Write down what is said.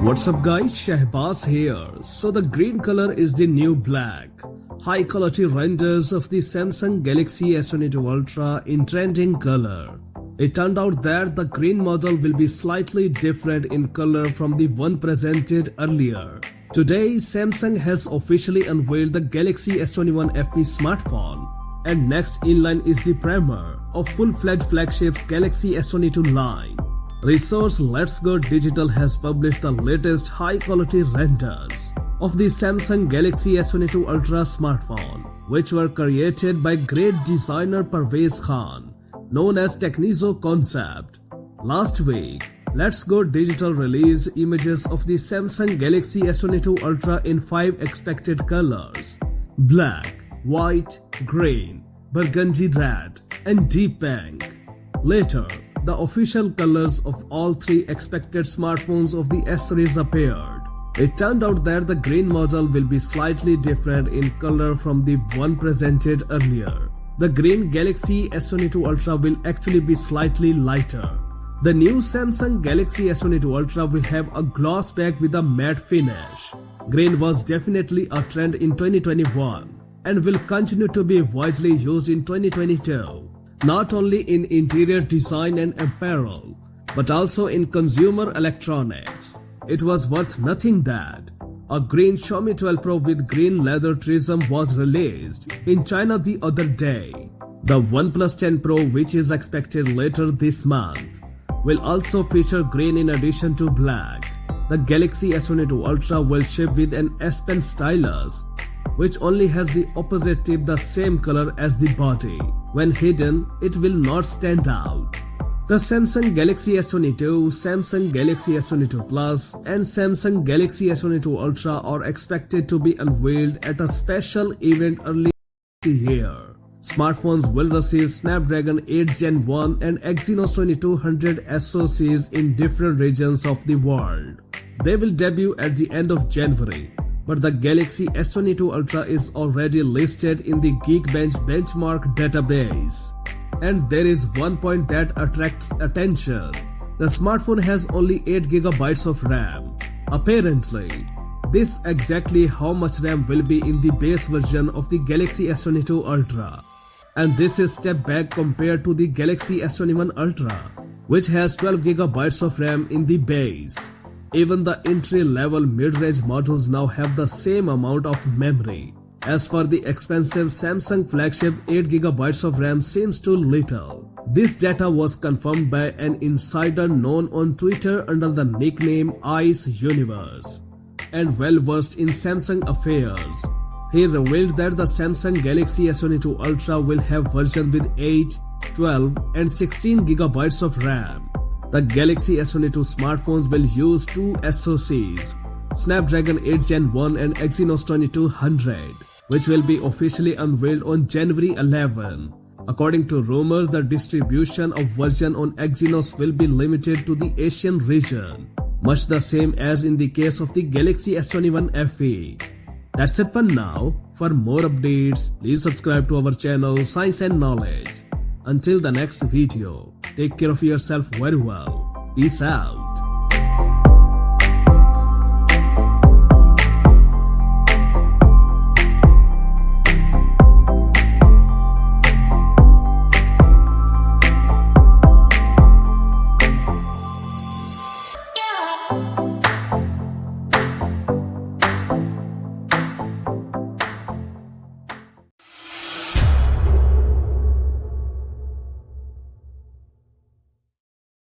What's up guys, Shahbaz here. So the green color is the new black. High quality renders of the Samsung Galaxy S22 Ultra in trending color. It turned out that the green model will be slightly different in color from the one presented earlier. Today, Samsung has officially unveiled the Galaxy S21 FE smartphone. And next in line is the premiere of full-fledged flagship's Galaxy S22 line. Resource Let's Go Digital has published the latest high-quality renders of the Samsung Galaxy S22 Ultra smartphone, which were created by great designer Parvez Khan, known as Technizo Concept. Last week, Let's Go Digital released images of the Samsung Galaxy S22 Ultra in 5 expected colors: black, white, green, burgundy red, and deep pink. Later, the official colors of all 3 expected smartphones of the S series appeared. It turned out that the green model will be slightly different in color from the one presented earlier. The green Galaxy S22 Ultra will actually be slightly lighter. The new Samsung Galaxy S22 Ultra will have a gloss back with a matte finish. Green was definitely a trend in 2021 and will continue to be widely used in 2022. Not only in interior design and apparel, but also in consumer electronics. It was worth noting that a green Xiaomi 12 Pro with green leather trim was released in China the other day. The OnePlus 10 Pro, which is expected later this month, will also feature green in addition to black. The Galaxy S22 Ultra will ship with an S Pen stylus, which only has the opposite tip the same color as the body. When hidden, it will not stand out. The Samsung Galaxy S22, Samsung Galaxy S22 Plus, and Samsung Galaxy S22 Ultra are expected to be unveiled at a special event early this year. Smartphones will receive Snapdragon 8 Gen 1 and Exynos 2200 SoCs in different regions of the world. They will debut at the end of January. But the Galaxy S22 Ultra is already listed in the Geekbench benchmark database. And there is one point that attracts attention. The smartphone has only 8GB of RAM. Apparently, this is exactly how much RAM will be in the base version of the Galaxy S22 Ultra. And this is a step back compared to the Galaxy S21 Ultra, which has 12GB of RAM in the base. Even the entry-level mid-range models now have the same amount of memory. As for the expensive Samsung flagship, 8GB of RAM seems too little. This data was confirmed by an insider known on Twitter under the nickname Ice Universe and well-versed in Samsung affairs. He revealed that the Samsung Galaxy S22 Ultra will have versions with 8, 12, and 16GB of RAM. The Galaxy S22 smartphones will use 2 SoCs, Snapdragon 8 Gen 1 and Exynos 2200, which will be officially unveiled on January 11. According to rumors, the distribution of version on Exynos will be limited to the Asian region, much the same as in the case of the Galaxy S21 FE. That's it for now. For more updates, please subscribe to our channel Science and Knowledge. Until the next video, take care of yourself very well. Peace out.